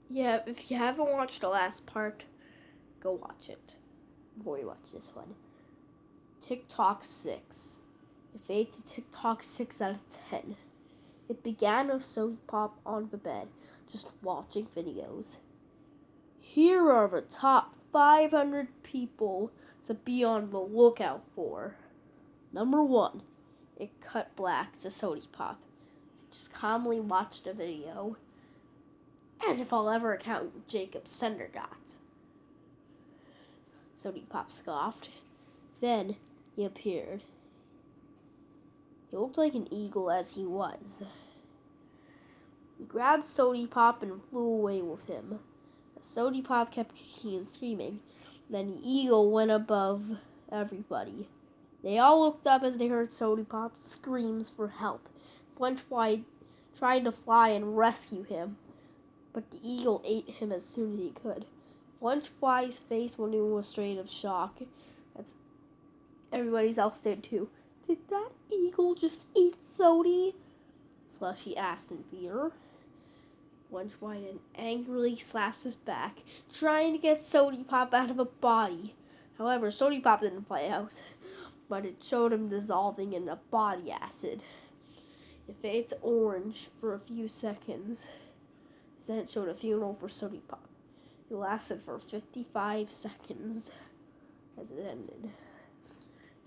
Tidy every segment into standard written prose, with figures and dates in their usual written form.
Yeah, if you haven't watched the last part, go watch it before you watch this one. TikTok 6. It rates a TikTok 6 out of 10. It began with Soapy Pop on the bed, just watching videos. Here are the top 500 people to be on the lookout for. Number 1. It cut black to Soapy Pop. Just calmly watched the video, as if I'll ever account Jacob's sender dot. Soapy Pop scoffed. Then he appeared. He looked like an eagle as he was. He grabbed Soapy Pop and flew away with him. Soapy Pop kept kicking and screaming. Then the eagle went above everybody. They all looked up as they heard Soapy Pop's screams for help. French Fly tried to fly and rescue him, but the eagle ate him as soon as he could. French Fly's face went into a state of shock. As everybody else did too. Did that eagle just eat Sody? Slushy asked in fear. French Fly then angrily slaps his back, trying to get Soapy Pop out of a body. However, Soapy Pop didn't fly out, but it showed him dissolving in a body acid. It fades orange for a few seconds. Then it showed a funeral for Soapy Pop. It lasted for 55 seconds as it ended.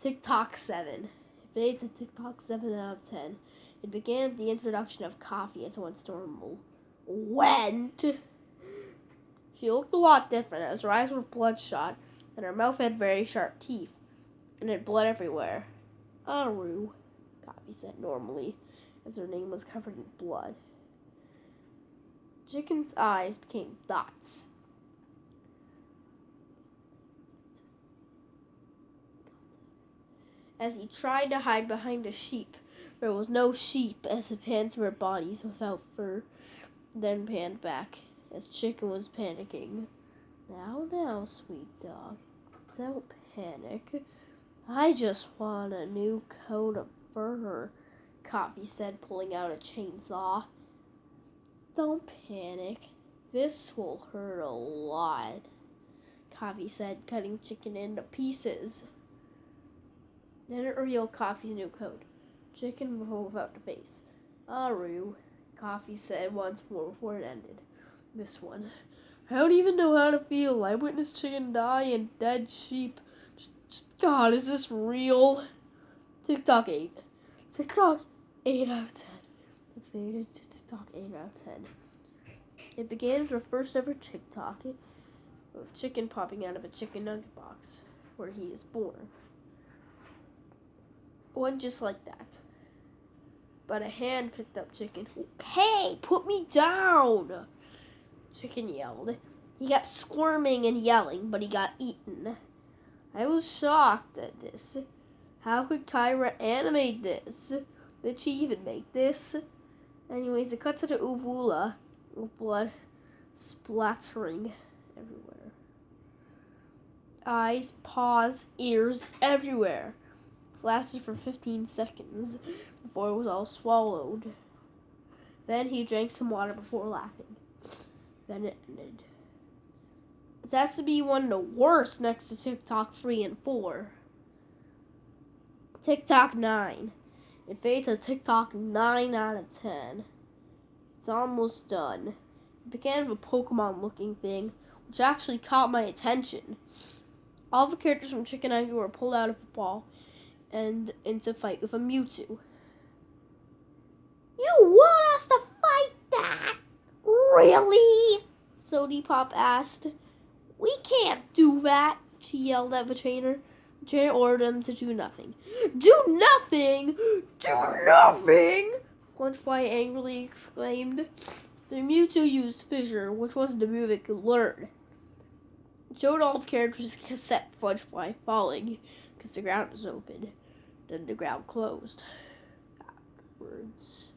TikTok 7. It faded to TikTok 7 out of 10. It began with the introduction of coffee as once normal went. She looked a lot different as her eyes were bloodshot and her mouth had very sharp teeth and had blood everywhere. Aru, Coffee said normally as her name was covered in blood. Chikn's eyes became dots. As he tried to hide behind a sheep, there was no sheep as it panned to their bodies without fur, then panned back as Chikn was panicking. Now, sweet dog, don't panic. I just want a new coat of fur, Coffee said, pulling out a chainsaw. Don't panic. This will hurt a lot, Coffee said, cutting Chikn into pieces. Then it revealed Coffee's new coat. Chikn wove out the face. Aru, Coffee said once more before it ended. This one. I don't even know how to feel. I witnessed Chikn die and dead sheep. God, is this real? TikTok 8. TikTok 8 out of 10. It faded to TikTok 8 out of 10. It began with the first ever TikTok with Chikn popping out of a chicken nugget box where he is born. One just like that. But a hand picked up Chikn. Hey, put me down! Chikn yelled. He kept squirming and yelling, but he got eaten. I was shocked at this. How could Kyra animate this? Did she even make this? Anyways, it cut to the uvula with blood splattering everywhere. Eyes, paws, ears, everywhere. This lasted for 15 seconds before it was all swallowed. Then he drank some water before laughing. Then it ended. This has to be one of the worst next to TikTok 3 and 4. TikTok 9. It faded to TikTok 9 out of 10. It's almost done. It began with a Pokemon-looking thing, which actually caught my attention. All the characters from Chikn Ivy were pulled out of the ball and into fight with a Mewtwo. You want us to fight that? Really? Soapy Pop asked. We can't do that, she yelled at the trainer. The trainer ordered him to do nothing. Do nothing? Do nothing? French Fly angrily exclaimed. The Mewtwo used Fissure, which was the move it could learn. It showed all of characters except French Fly falling, because the ground was open. Then the ground closed. Afterwards,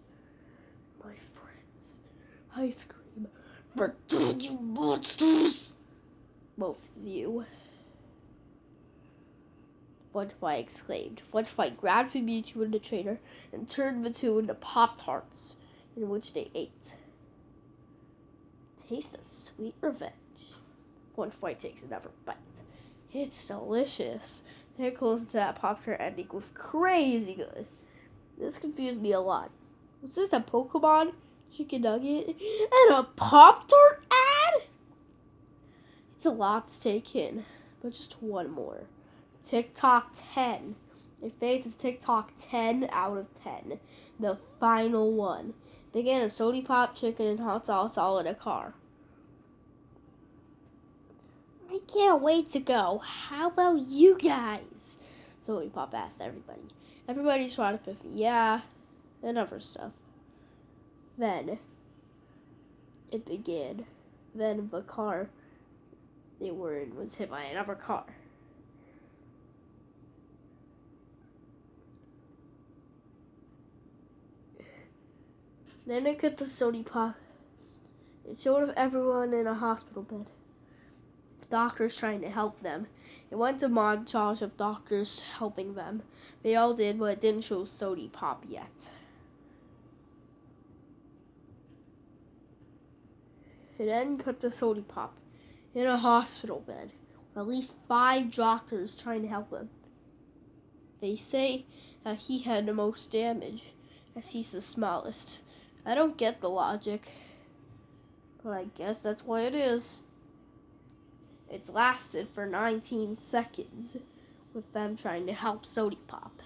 my friends, I scream, "Forgive you monsters!" Both of you. French Fly exclaimed. French Fly grabbed the Mewtwo and the trainer and turned the two into Pop-Tarts, in which they ate. taste of sweet revenge. One White takes another bite. It's delicious. They're close to that Pop-Tart ending with crazy good. This confused me a lot. Was this a Pokemon, Chicken Nugget, and a Pop-Tart ad? It's a lot to take in, but just one more. TikTok 10. I fated TikTok 10 out of 10. The final one. Began a Sody Pop, chicken, and hot sauce all in a car. I can't wait to go. How about you guys? Sody Pop asked everybody. Everybody tried to pick, yeah, and other stuff. Then it began. Then the car they were in was hit by another car. Then it cut the Sody Pop. It showed everyone in a hospital bed. Doctors trying to help them. It went to montage of doctors helping them. They all did, but it didn't show Sody Pop yet. It then cut to Sody Pop in a hospital bed. At least 5 doctors trying to help him. They say that he had the most damage, as he's the smallest. I don't get the logic, but I guess that's why it is. It's lasted for 19 seconds with them trying to help Sody Pop,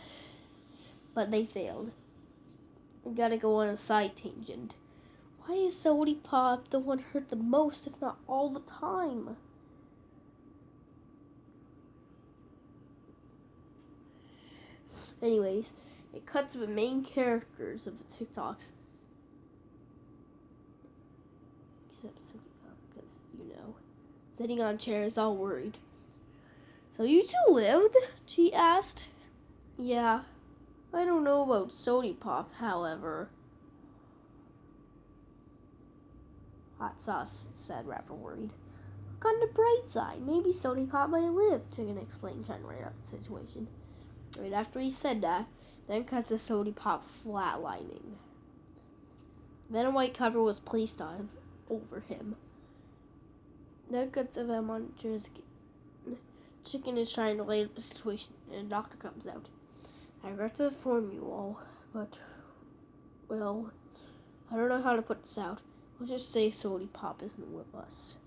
but they failed. I gotta go on a side tangent. Why is Sody Pop the one hurt the most, if not all the time? Anyways, it cuts to the main characters of the TikToks. Except Sody Pop, because, sitting on chairs all worried. So you two lived? She asked. Yeah. I don't know about Sody Pop, however. Hot Sauce said, rather worried. Look on the bright side. Maybe Sody Pop might live, Chicken explained, trying to write out the situation. Right after he said that, then cut to Sody Pop flatlining. Then a white cover was placed on over him. Then cut to them on chairs. Chicken is trying to lay out the situation, and a doctor comes out. I regret to inform you all, but, well, I don't know how to put this out. Let's just say Sody Pop isn't with us,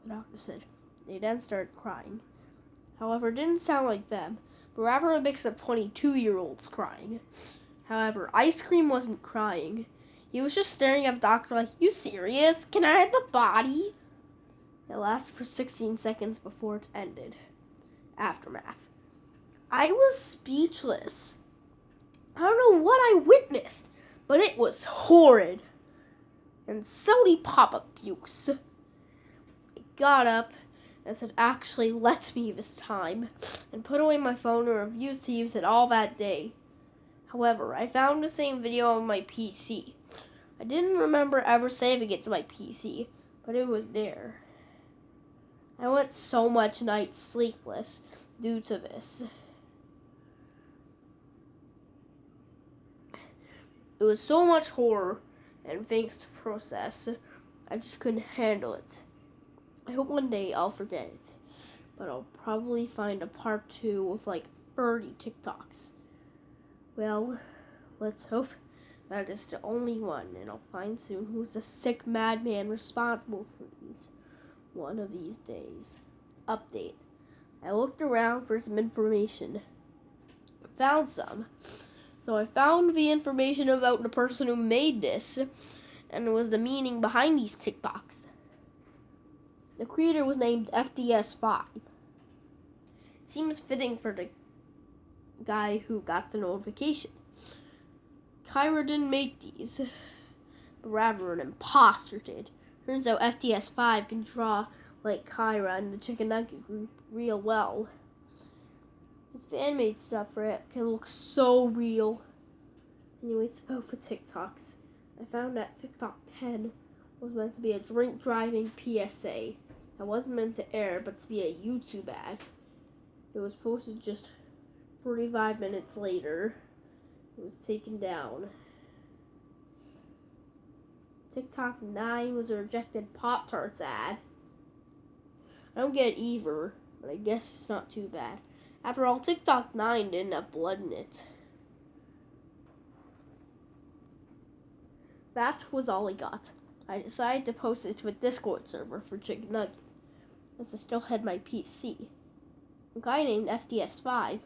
the doctor said. They then started crying. However, it didn't sound like them, but rather a mix of 22-year-olds crying. However, Ice Cream wasn't crying. He was just staring at the doctor like, you serious? Can I have the body? It lasted for 16 seconds before it ended. Aftermath. I was speechless. I don't know what I witnessed, but it was horrid. And Sody Pop abuse. I got up and said, actually, let me this time, and put away my phone and refused to use it all that day. However, I found the same video on my PC. I didn't remember ever saving it to my PC, but it was there. I went so much nights sleepless due to this. It was so much horror, and thanks to process, I just couldn't handle it. I hope one day I'll forget it, but I'll probably find a part 2 with like 30 TikToks. Well, let's hope that is the only one, and I'll find soon who's the sick madman responsible for these. One of these days. Update. I looked around for some information. Found some. So I found the information about the person who made this, and it was the meaning behind these TikToks. The creator was named FDS5. It seems fitting for the guy who got the notification. Kyra didn't make these, but rather an imposter did. Turns out FDS5 can draw like Kyra and the Chicken Nugget group real well. His fan-made stuff for it can look so real. Anyways, about for TikToks. I found that TikTok 10 was meant to be a drink-driving PSA. That wasn't meant to air, but to be a YouTube ad. It was posted just 45 minutes later. It was taken down. TikTok 9 was a rejected Pop-Tarts ad. I don't get it either, but I guess it's not too bad. After all, TikTok 9 didn't have blood in it. That was all I got. I decided to post it to a Discord server for Chikn Nuggit, as I still had my PC. A guy named FDS5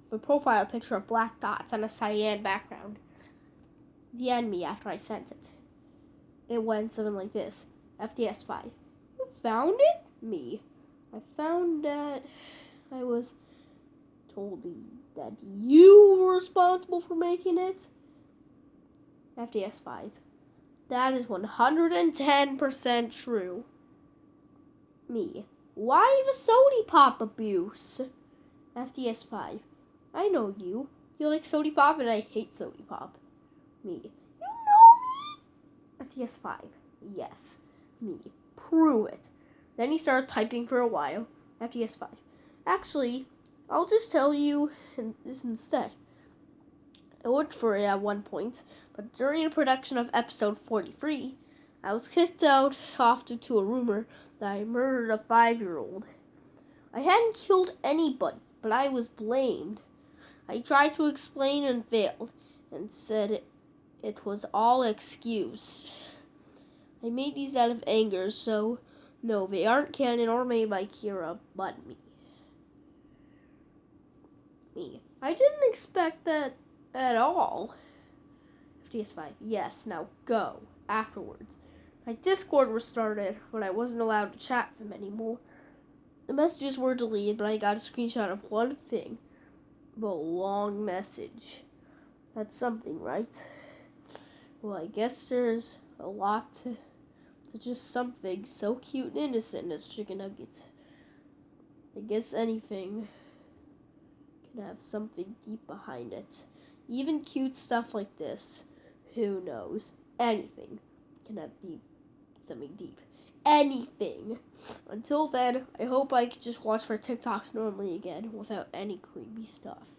with a profile picture of black dots on a cyan background DM'd me after I sent it. It went something like this. FDS5. You found it? Me. I found that I was told that you were responsible for making it. FDS5. That is 110% true. Me. Why the Sody Pop abuse? FDS5. I know you. You like Sody Pop and I hate Sody Pop. Me. You know me? FDS5. Yes. Me. Prove it. Then he started typing for a while. FDS5. Actually, I'll just tell you this instead. I worked for it at one point, but during the production of episode 43, I was kicked out off due to a rumor that I murdered a 5-year-old. I hadn't killed anybody, but I was blamed. I tried to explain and failed, and said it was all excuse. I made these out of anger, so no, they aren't canon or made by Kira, but me. I didn't expect that at all. FDS5. Yes, now go. Afterwards. My Discord was started, but I wasn't allowed to chat with them anymore. The messages were deleted, but I got a screenshot of one thing. The long message. That's something, right? Well, I guess there's a lot to just something so cute and innocent as chicken nuggets. I guess anything can have something deep behind it. Even cute stuff like this. Who knows? Anything can have something deep. Anything. Until then, I hope I can just watch for TikToks normally again without any creepy stuff.